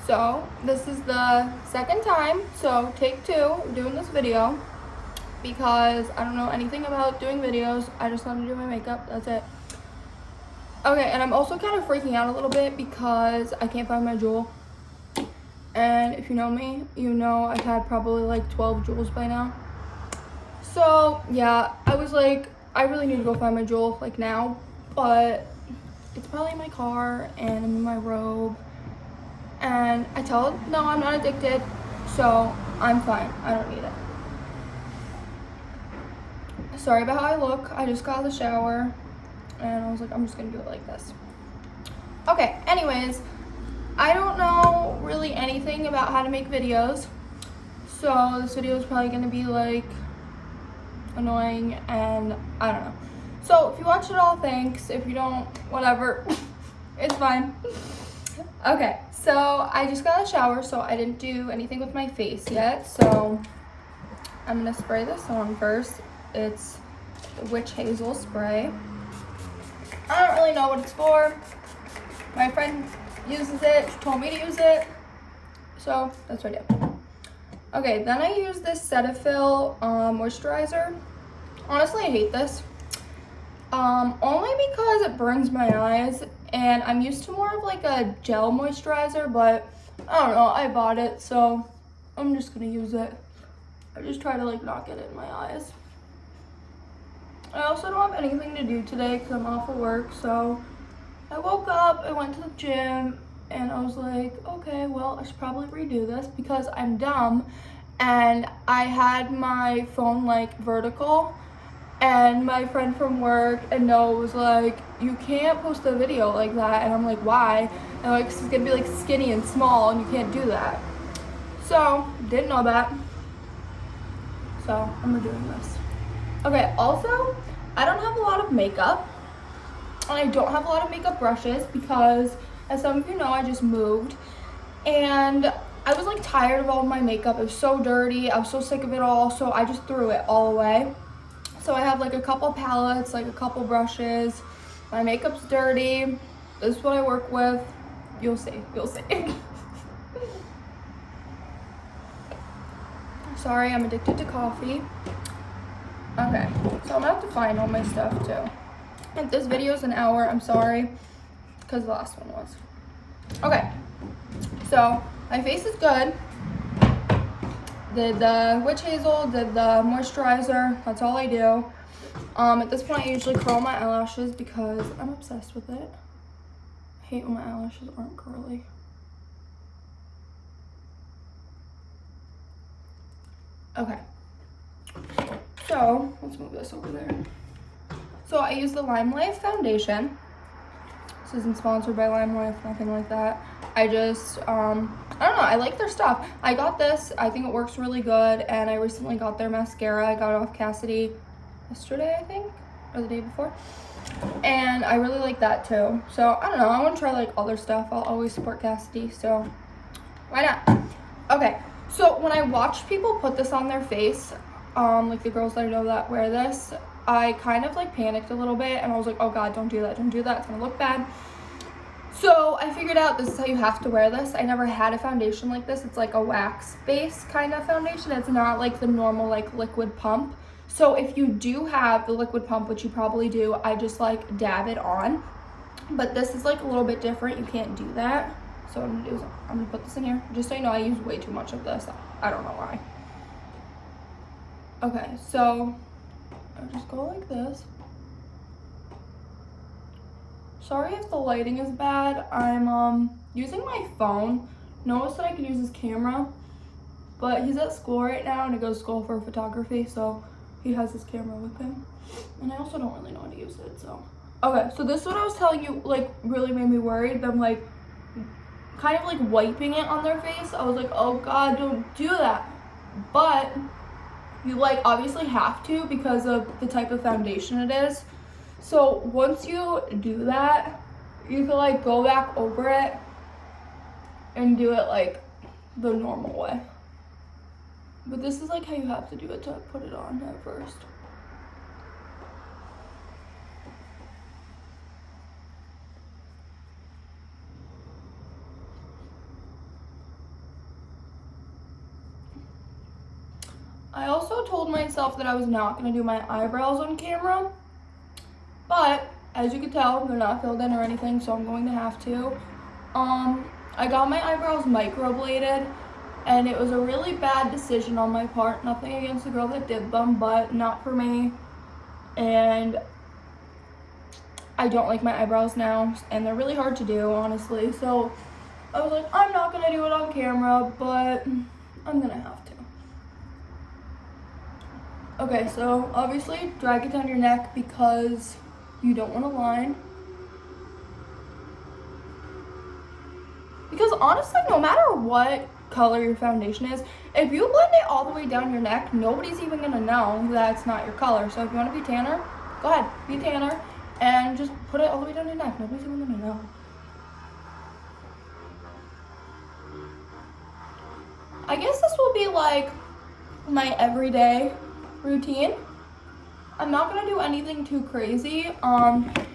So this is the second time, so take two, doing this video because I don't know anything about doing videos. I just want to do my makeup, that's it. Okay, and I'm also kind of freaking out a little bit because I can't find my jewel. And if you know me, you know I've had probably like 12 jewels by now. So yeah, I was like, I really need to go find my jewel like now, but it's probably in my car and in my robe. And I tell it, no, I'm not addicted, so I'm fine. I don't need it. Sorry about how I look. I just got out of the shower, and I was like, I'm just gonna do it like this. Okay, anyways, I don't know really anything about how to make videos, so this video is probably gonna be like annoying, and I don't know. So if you watch it all, thanks. If you don't, whatever. It's fine. Okay, so I just got out of the shower, so I didn't do anything with my face yet. So I'm gonna spray this on first. It's the Witch Hazel spray. I don't really know what it's for. My friend uses it. She told me to use it, so that's what I did. Okay, then I use this Cetaphil moisturizer. Honestly, I hate this. Only because it burns my eyes, and I'm used to more of like a gel moisturizer, but I don't know, I bought it, so I'm just gonna use it. I just try to like not get it in my eyes. I also don't have anything to do today because I'm off of work, so I woke up, I went to the gym, and I was like, okay, well, I should probably redo this because I'm dumb, and I had my phone like vertical. And my friend from work and Noah was like, you can't post a video like that. And I'm like, why? And like, it's gonna be like skinny and small and you can't do that. So, didn't know that. So, I'm redoing this. Okay, also, I don't have a lot of makeup. And I don't have a lot of makeup brushes because, as some of you know, I just moved. And I was like tired of all my makeup. It was so dirty. I was so sick of it all. So I just threw it all away. So I have like a couple palettes, like a couple brushes. My makeup's dirty. This is what I work with. You'll see, you'll see. Sorry, I'm addicted to coffee. Okay, so I'm gonna have to find all my stuff too. If this video is an hour, I'm sorry, because the last one was. Okay, so my face is good. Did the Witch Hazel, did the moisturizer, that's all I do. At this point I usually curl my eyelashes because I'm obsessed with it. I hate when my eyelashes aren't curly. Okay, so let's move this over there. So I use the Lime Life foundation. This isn't sponsored by Lime Life, nothing like that. I just, I don't know, I like their stuff. I got this, I think it works really good, and I recently got their mascara. I got it off Cassidy yesterday, I think, or the day before. And I really like that too. So, I don't know, I want to try like all their stuff. I'll always support Cassidy, so why not? Okay, so when I watched people put this on their face, like the girls that I know that wear this, I kind of like panicked a little bit and I was like, oh god, don't do that, it's gonna look bad. So I figured out this is how you have to wear this. I never had a foundation like this. It's like a wax base kind of foundation. It's not like the normal like liquid pump. So if you do have the liquid pump, which you probably do, I just like dab it on. But this is like a little bit different. You can't do that. So what I'm gonna do is I'm gonna put this in here. Just so you know, I use way too much of this. I don't know why. Okay, so I just go like this. Sorry if the lighting is bad. I'm using my phone. Noah said I could use his camera, but he's at school right now and he goes to school for photography, so he has his camera with him. And I also don't really know how to use it, so. Okay, so this is what I was telling you, like, really made me worried. Them, like, kind of, like, wiping it on their face. I was like, oh, God, don't do that. But you, like, obviously have to because of the type of foundation it is. So once you do that, you can, like, go back over it and do it, like, the normal way. But this is, like, how you have to do it to put it on at first. I also told myself that I was not going to do my eyebrows on camera, but as you can tell, they're not filled in or anything, so I'm going to have to. I got my eyebrows microbladed, and it was a really bad decision on my part. Nothing against the girl that did them, but not for me. And I don't like my eyebrows now, and they're really hard to do, honestly. So I was like, I'm not gonna do it on camera, but I'm gonna have to. Okay, so obviously drag it down your neck because you don't want a line. Because honestly, no matter what color your foundation is, if you blend it all the way down your neck, nobody's even gonna know that's not your color. So if you wanna be tanner, go ahead, be tanner, and just put it all the way down your neck. Nobody's even gonna know. I guess this will be like my everyday routine. I'm not gonna do anything too crazy.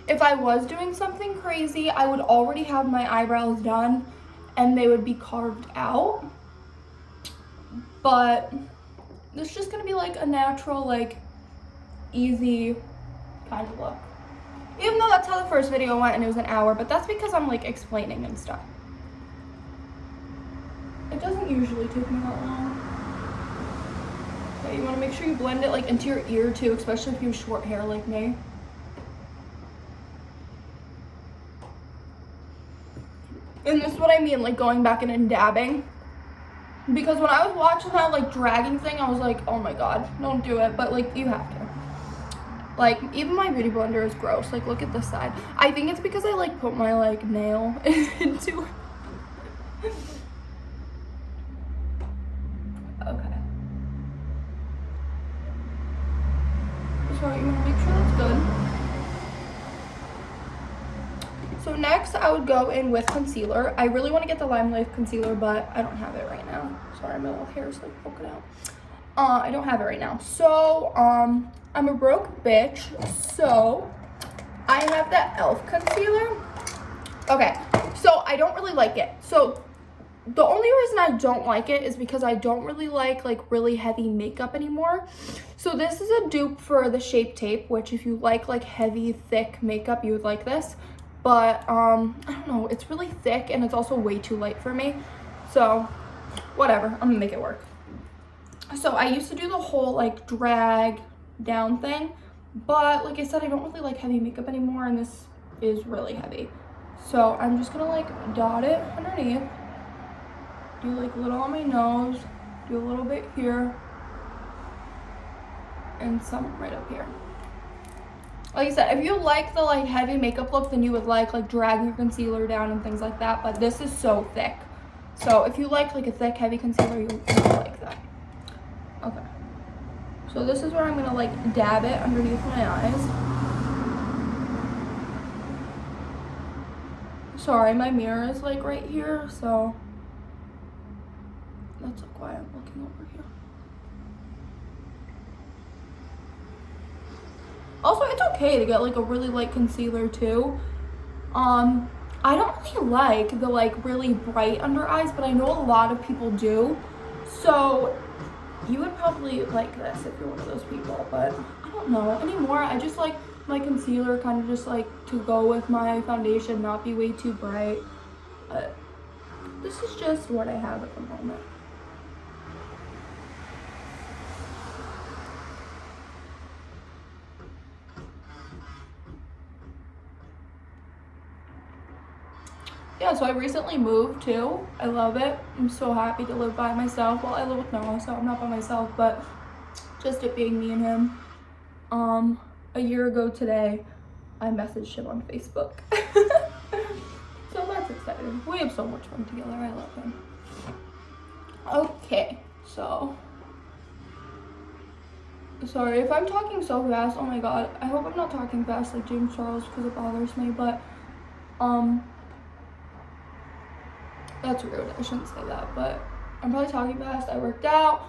If I was doing something crazy, I would already have my eyebrows done and they would be carved out. But this is just gonna be like a natural, like easy kind of look. Even though that's how the first video went and it was an hour, but that's because I'm like explaining and stuff. It doesn't usually take me that long. Okay, you wanna make sure you blend it like into your ear too, especially if you have short hair like me. And this is what I mean, like going back in and dabbing. Because when I was watching that like dragging thing, I was like, oh my god, don't do it. But like, you have to. Like, even my beauty blender is gross. Like, look at this side. I think it's because I like put my like nail into it. Okay. So you want to make sure that's good. So next I would go in with concealer. I really want to get the Lime Life concealer, but I don't have it right now. Sorry, my little hair is like poking out. I don't have it right now. So, I'm a broke bitch. So, I have the e.l.f. concealer. Okay, so I don't really like it. So, the only reason I don't like it is because I don't really like really heavy makeup anymore. So this is a dupe for the Shape Tape, which if you like heavy, thick makeup, you would like this. But, I don't know, it's really thick and it's also way too light for me. So, whatever, I'm gonna make it work. So I used to do the whole like drag down thing, but like I said, I don't really like heavy makeup anymore, and this is really heavy. So I'm just gonna like dot it underneath, do like a little on my nose, do a little bit here, and some right up here. Like I said, if you like the like heavy makeup look, then you would like drag your concealer down and things like that, but this is so thick. So if you like a thick heavy concealer, you'll like that. Okay. So this is where I'm gonna like dab it underneath my eyes. Sorry, my mirror is like right here, so that's like why I'm looking over here. Also, it's okay to get like a really light concealer too. I don't really like the like really bright under eyes, but I know a lot of people do. So you would probably like this if you're one of those people, but I don't know anymore. I just like my concealer kind of just like to go with my foundation, not be way too bright. But this is just what I have at the moment. Yeah, so I recently moved too. I love it. I'm so happy to live by myself. Well, I live with Noah, so I'm not by myself, but just it being me and him. A year ago today, I messaged him on Facebook. So that's exciting. We have so much fun together. I love him. Okay, so sorry if I'm talking so fast. Oh my god. I hope I'm not talking fast like James Charles because it bothers me, but that's rude. I shouldn't say that, but I'm probably talking fast. I worked out.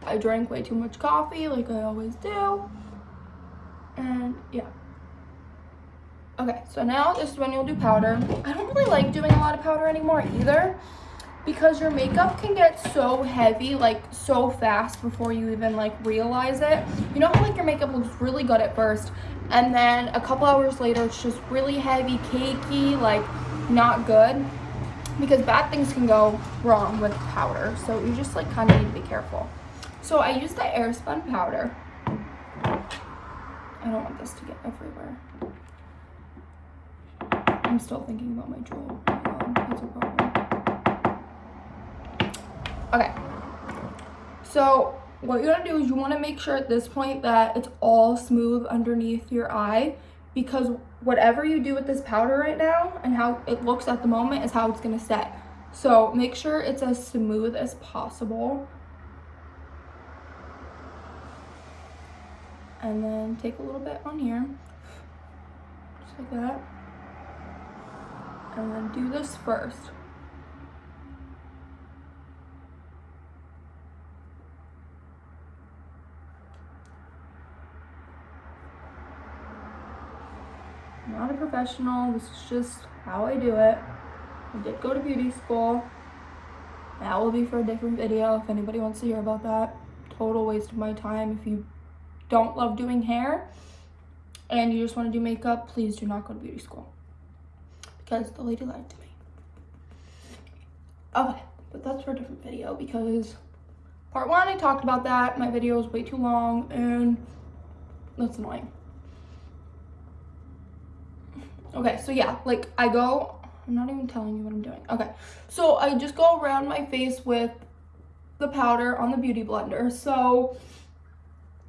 I drank way too much coffee like I always do. And yeah. Okay, so now this is when you'll do powder. I don't really like doing a lot of powder anymore either, because your makeup can get so heavy, like so fast before you even like realize it. You know how like your makeup looks really good at first, and then a couple hours later it's just really heavy, cakey, like not good, because bad things can go wrong with powder. So you just like kind of need to be careful. So I use the Airspun powder. I don't want this to get everywhere. I'm still thinking about my jewel. Oh my God, that's a problem. Okay. So what you're gonna do is you want to make sure at this point that it's all smooth underneath your eye, because whatever you do with this powder right now and how it looks at the moment is how it's gonna set. So make sure it's as smooth as possible. And then take a little bit on here, just like that. And then do this first. I'm not a professional, this is just how I do it. I did go to beauty school. That will be for a different video if anybody wants to hear about that. Total waste of my time. If you don't love doing hair and you just want to do makeup, please do not go to beauty school, because the lady lied to me. Okay, but that's for a different video, because part 1 I talked about that. My video is way too long and that's annoying. Okay, so yeah, like I'm not even telling you what I'm doing. Okay, so I just go around my face with the powder on the Beauty Blender. So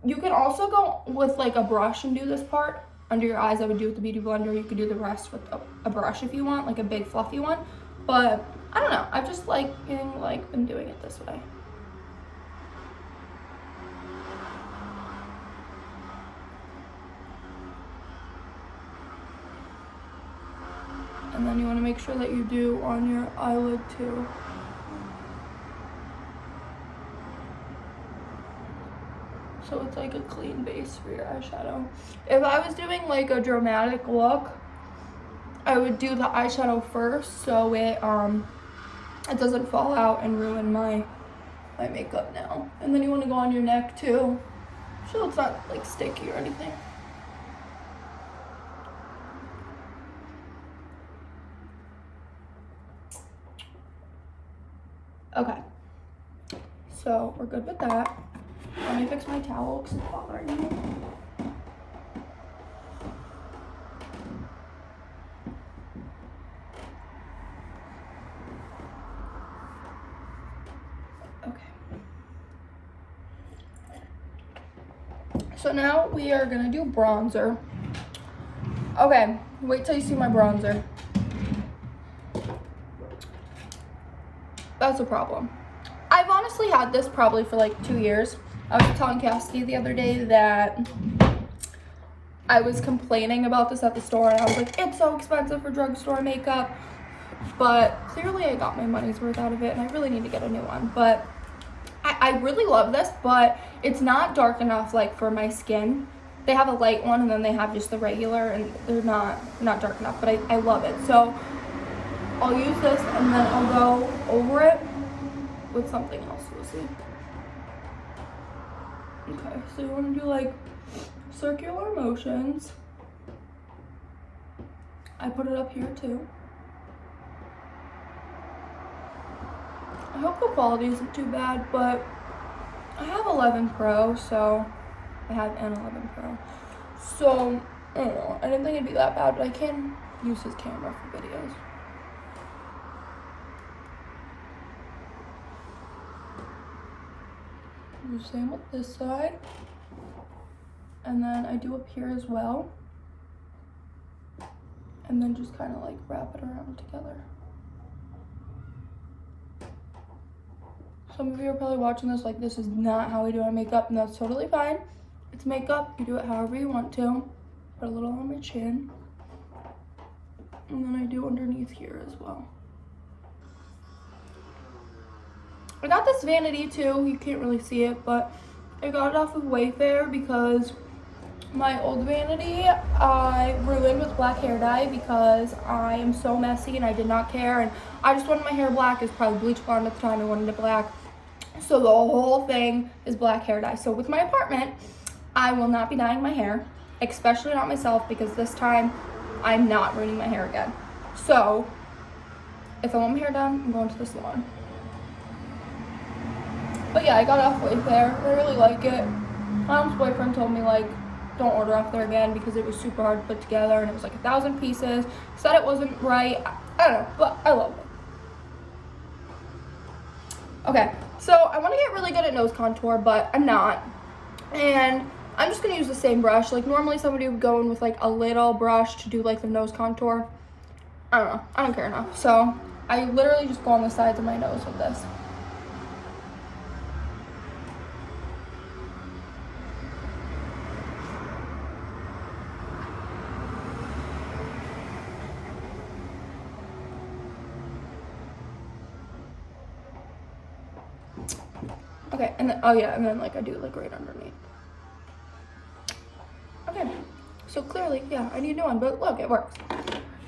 you can also go with like a brush and do this part under your eyes. I would do with the Beauty Blender. You could do the rest with a brush if you want, like a big fluffy one. But I don't know, I've just been doing it this way. And then you want to make sure that you do on your eyelid too. So it's like a clean base for your eyeshadow. If I was doing like a dramatic look, I would do the eyeshadow first, so it doesn't fall out and ruin my makeup now. And then you want to go on your neck too, so it's not like sticky or anything. Okay, so we're good with that. Let me fix my towel because it's bothering me. Okay. So now we are gonna do bronzer. Okay, wait till you see my bronzer. That's a problem. I've honestly had this probably for like 2 years. I was telling Cassidy the other day that I was complaining about this at the store, and I was like, it's so expensive for drugstore makeup. But clearly I got my money's worth out of it, and I really need to get a new one. But I really love this, but it's not dark enough like for my skin. They have a light one, and then they have just the regular, and they're not dark enough, but I love it. So I'll use this, and then I'll go over it with something else. We'll see. Okay, so you want to do like circular motions. I put it up here too. I hope the quality isn't too bad, but I have 11 Pro, so I have an 11 Pro. So I don't know. I didn't think it'd be that bad, but I can use his camera for videos. Do the same with this side, and then I do up here as well, and then just kind of like wrap it around together. Some of you are probably watching this like, this is not how we do our makeup, and that's totally fine. It's makeup, you do it however you want to. Put a little on my chin, and then I do underneath here as well. I got this vanity too, you can't really see it, but I got it off of Wayfair because my old vanity I ruined with black hair dye because I am so messy and I did not care, and I just wanted my hair black. It's probably bleach blonde at the time. I wanted it black. So the whole thing is black hair dye. So with my apartment, I will not be dyeing my hair, especially not myself, because this time I'm not ruining my hair again. So if I want my hair done, I'm going to the salon. But yeah, I got off Wayfair. I really like it. My mom's boyfriend told me, like, don't order off there again because it was super hard to put together and it was like 1,000 pieces. Said it wasn't right. I don't know, but I love it. Okay, so I want to get really good at nose contour, but I'm not. And I'm just going to use the same brush. Like, normally somebody would go in with, like, a little brush to do, like, the nose contour. I don't know. I don't care enough. So I literally just go on the sides of my nose with this. Okay, and then, oh yeah, and then, like, I do, like, right underneath. Okay, so clearly, yeah, I need a new one, but look, it works.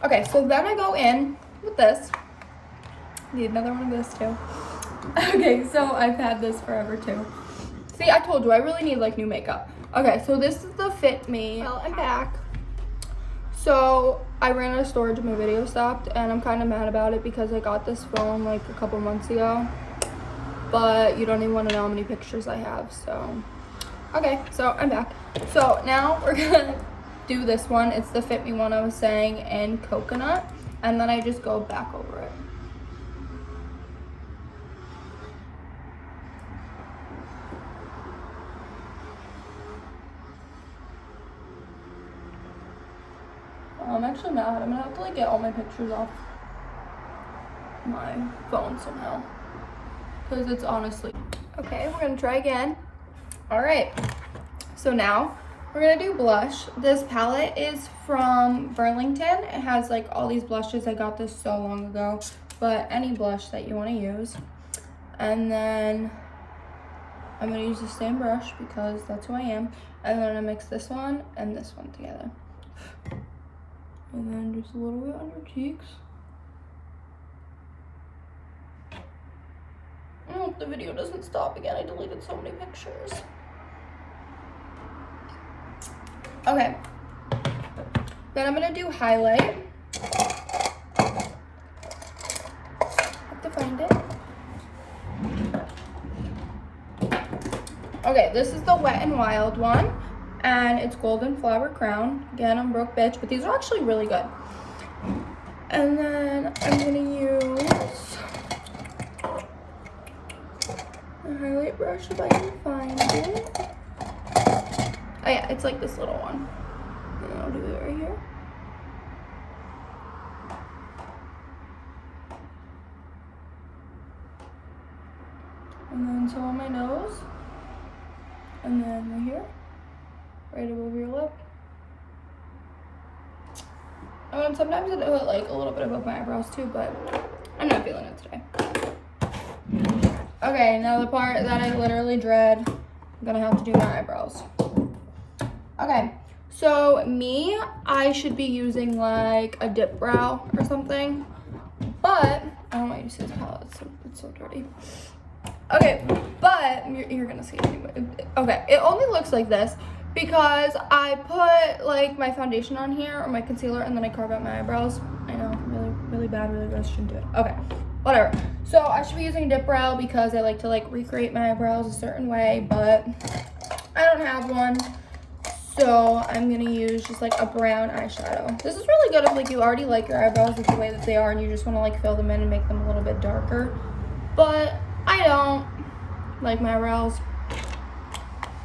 Okay, so then I go in with this. Need another one of this, too. Okay, so I've had this forever, too. See, I told you, I really need, like, new makeup. Okay, so this is the Fit Me. Well, I'm back. So I ran out of storage and my video stopped, and I'm kind of mad about it because I got this phone, like, a couple months ago. But you don't even want to know how many pictures I have, so. Okay, so I'm back. So now we're gonna do this one. It's the Fit Me one I was saying in coconut, and then I just go back over it. I'm actually mad. I'm gonna have to, like, get all my pictures off my phone somehow, because it's honestly. Okay, we're gonna try again. All right, so now we're gonna do blush. This palette is from Burlington. It has, like, all these blushes. I got this so long ago, but any blush that you want to use. And then I'm gonna use the same brush because that's who I am. And then I'm gonna mix this one and this one together. And then just a little bit on your cheeks. I hope the video doesn't stop again. I deleted so many pictures. Okay. Then I'm gonna do highlight. Have to find it. Okay, this is the Wet n Wild one, and it's Golden Flower Crown. Again, I'm broke bitch, but these are actually really good. And then I'm gonna use a highlight brush if I can find it. Oh yeah, it's like this little one. And I'll do it right here. And then some on my nose. And then right here. Right above your lip. And then sometimes I do it, like, a little bit above my eyebrows too, but I'm not feeling it today. Okay, now the part that I literally dread. I'm gonna have to do my eyebrows. Okay, so I should be using, like, a dip brow or something, but I don't want you to see this palette. It's so dirty. Okay, but you're gonna see it anyway. Okay, it only looks like this because I put, like, my foundation on here or my concealer and then I carve out my eyebrows. I know, really bad, really gross, shouldn't do it. Okay, whatever. So I should be using dip brow because I like to, like, recreate my eyebrows a certain way, but I don't have one. So I'm gonna use just, like, a brown eyeshadow. This is really good if, like, you already like your eyebrows with the way that they are and you just want to, like, fill them in and make them a little bit darker. But I don't like my eyebrows.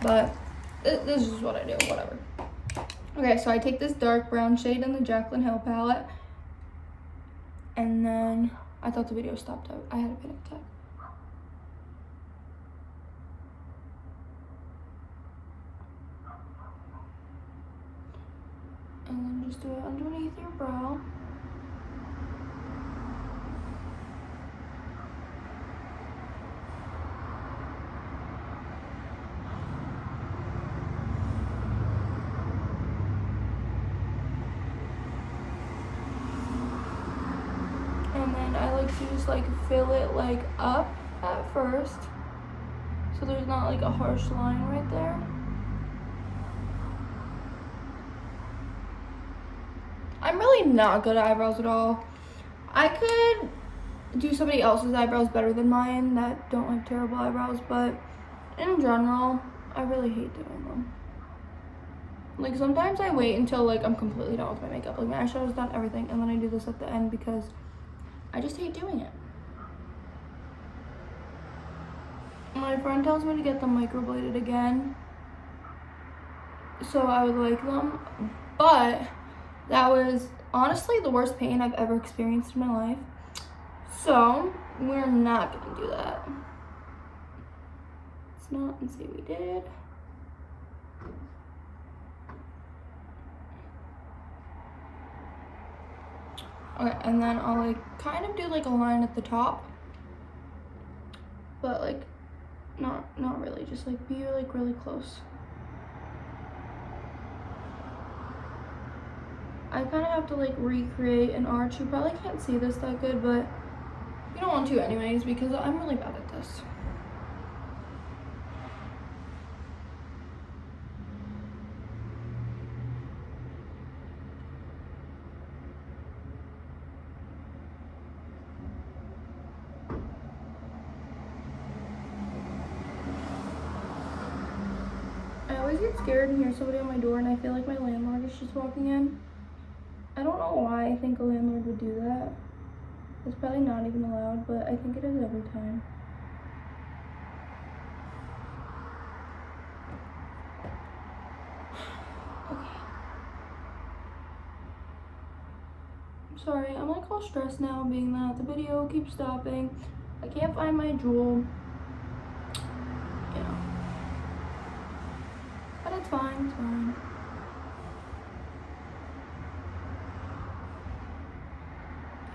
But this is what I do, whatever. Okay, so I take this dark brown shade in the Jaclyn Hill palette. And then I thought the video stopped. I had a panic attack. And then just do it underneath your brow. like to just like fill it like up at first, so there's not like a harsh line right there. I'm really not good at eyebrows at all. I could do somebody else's eyebrows better than mine that don't have terrible eyebrows, but in general, I really hate doing them. Like sometimes I wait until like I'm completely done with my makeup, like my eyeshadow's done, everything, and then I do this at the end because I just hate doing it. My friend tells me to get them microbladed again, so I would like them, but that was honestly the worst pain I've ever experienced in my life. So we're not gonna do that. Let's not and see we did. Okay, and then I'll like kind of do like a line at the top, but like not really, just like be like really close. I kind of have to like recreate an arch. You probably can't see this that good, but you don't want to anyways because I'm really bad at this. I always get scared and hear somebody on my door and I feel like my landlord is just walking in. I don't know why I think a landlord would do that. It's probably not even allowed, but I think it is every time. Okay. I'm sorry, I'm like all stressed now being that the video keeps stopping. I can't find my jewel. Yeah. But it's fine, it's fine.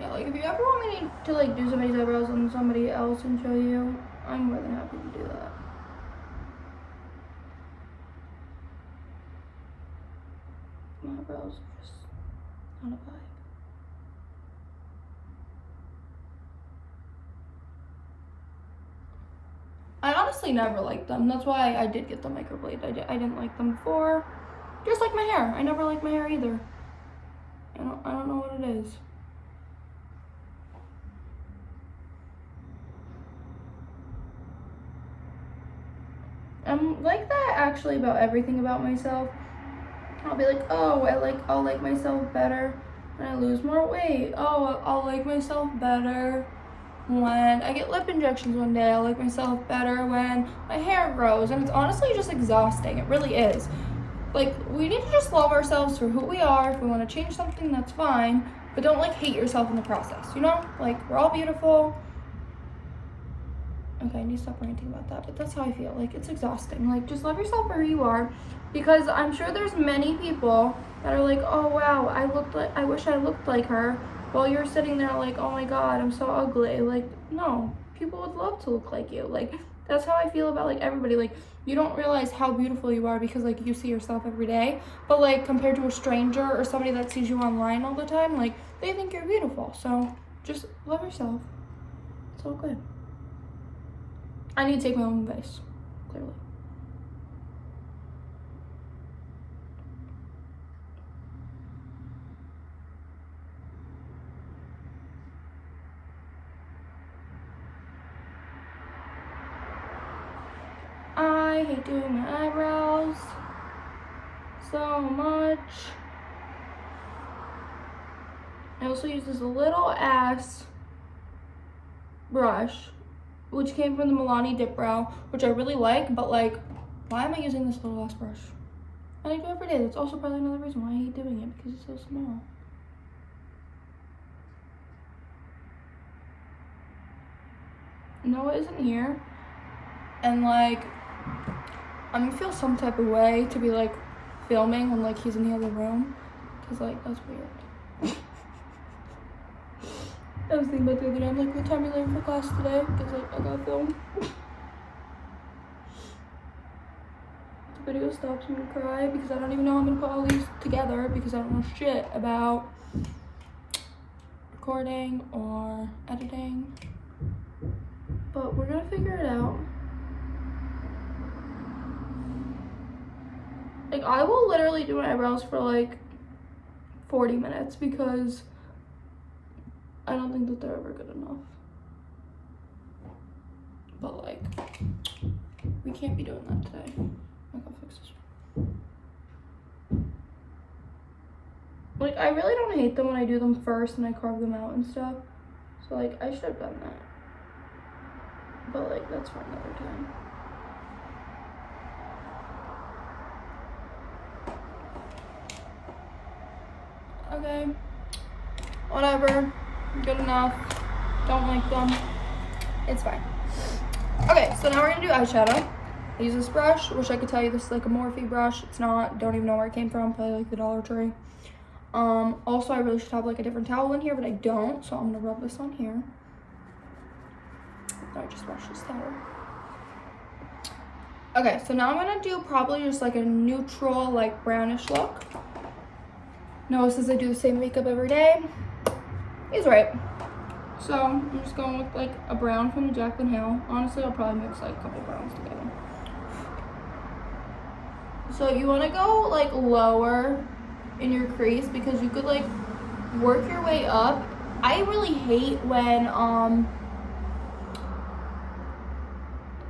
Yeah, like if you ever want me to like do somebody's eyebrows on somebody else and show you, I'm more than happy to do that. My eyebrows are just not a vibe. I honestly never liked them. That's why I did get the microblade. I didn't like them before. Just like my hair. I never liked my hair either. I don't know what it is. I'm like that actually about everything about myself. I'll be like, oh, I'll like myself better when I lose more weight. Oh, I'll like myself better when I get lip injections one day. I'll like myself better when my hair grows. And it's honestly just exhausting. It really is. Like, we need to just love ourselves for who we are. If we want to change something, that's fine. But don't like hate yourself in the process, you know? Like, we're all beautiful. Okay, I need to stop ranting about that, but that's how I feel. Like, it's exhausting. Like, just love yourself for who you are, because I'm sure there's many people that are like, oh wow, I wish I looked like her, while you're sitting there like, oh my god, I'm so ugly. Like, no, people would love to look like you. Like, that's how I feel about like everybody. Like, you don't realize how beautiful you are because like you see yourself every day, but like compared to a stranger or somebody that sees you online all the time, like they think you're beautiful. So just love yourself. It's all good. I need to take my own advice, clearly. I hate doing my eyebrows so much. I also use this little ass brush, which came from the Milani Dip Brow, which I really like, but like, why am I using this little ass brush? And I do it every day. That's also probably another reason why I hate doing it, because it's so small. Noah isn't here, and like, I'm gonna feel some type of way to be like filming when like he's in the other room, because like, that's weird. I was thinking about the other day, I'm like, what time are you leaving for class today? Because like, I gotta film. The video stops me to cry because I don't even know how I'm gonna put all these together because I don't know shit about recording or editing, but we're gonna figure it out. Like, I will literally do my eyebrows for like 40 minutes because I don't think that they're ever good enough. But like, we can't be doing that today. I gotta fix this. Like, I really don't hate them when I do them first and I carve them out and stuff. So like, I should have done that. But like, that's for another time. Okay, whatever, good enough. Don't like them, it's fine. Okay, so now we're gonna do eyeshadow. I use this brush. Wish I could tell you this is like a Morphe brush. It's not. Don't even know where it came from. Probably like the Dollar Tree. Also, I really should have like a different towel in here, but I don't. So I'm gonna rub this on here. I just washed this towel. Okay, so now I'm gonna do probably just like a neutral, like brownish look. Noah says I do the same makeup every day. He's right. So I'm just going with like a brown from the Jaclyn Hill. Honestly, I'll probably mix like a couple browns together. So you want to go like lower in your crease because you could like work your way up. I really hate when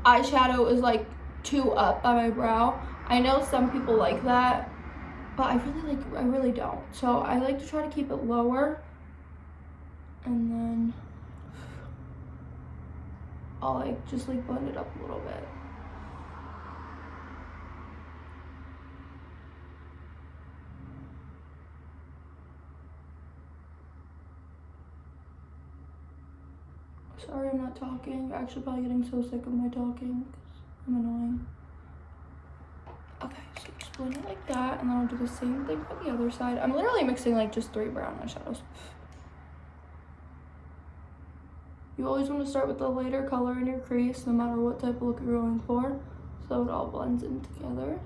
eyeshadow is like too up by my brow. I know some people like that, but I really don't. So I like to try to keep it lower, and then I'll like just like blend it up a little bit. Sorry I'm not talking. You're actually probably getting so sick of my talking because I'm annoying. Okay, so just blend it like that, and then I'll do the same thing for the other side. I'm literally mixing like just 3 brown eyeshadows. You always want to start with the lighter color in your crease, no matter what type of look you're going for, so it all blends in together.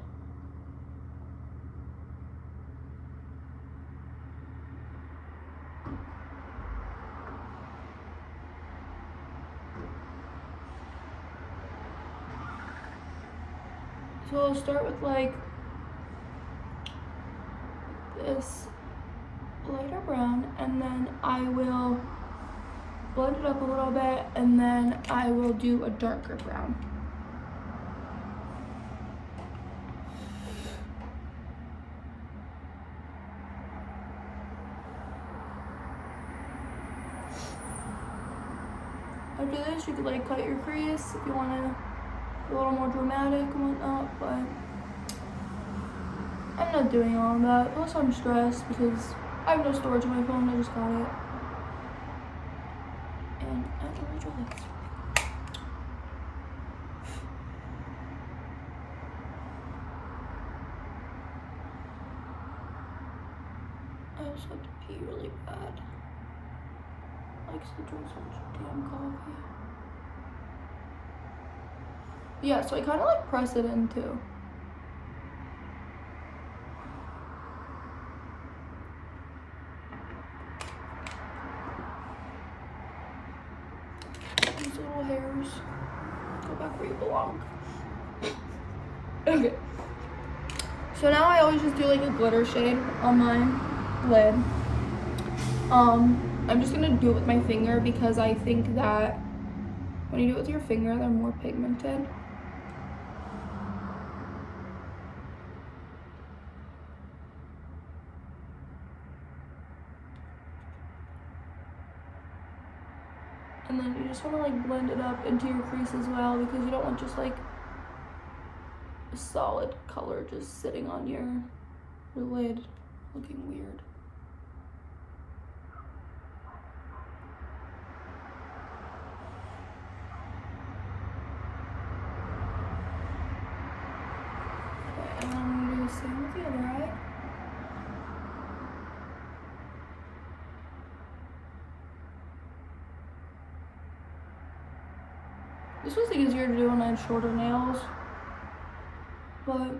So I'll start with like this lighter brown, and then I will blend it up a little bit, and then I will do a darker brown. After this, you could like cut your crease if you want to be a little more dramatic and whatnot, but I'm not doing all of that. Plus I'm stressed because I have no storage on my phone. I just got it. And I have to redraw this. I also have to pee really bad. I like to drink so much damn coffee. Yeah, so I kind of like press it in too. These little hairs go back where you belong. Okay. So now I always just do like a glitter shade on my lid. I'm just gonna do it with my finger because I think that when you do it with your finger, they're more pigmented. And then you just want to like blend it up into your crease as well because you don't want just like a solid color just sitting on your lid looking weird. Okay, and then I'm gonna do the same with the other eye. This was easier to do when I had shorter nails, but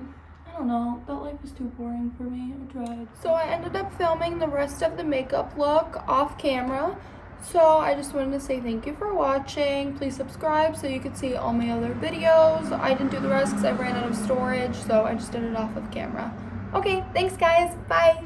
I don't know, that life is too boring for me. I tried. So I ended up filming the rest of the makeup look off camera. So I just wanted to say thank you for watching. Please subscribe so you can see all my other videos. I didn't do the rest because I ran out of storage, so I just did it off of camera. Okay, thanks guys. Bye.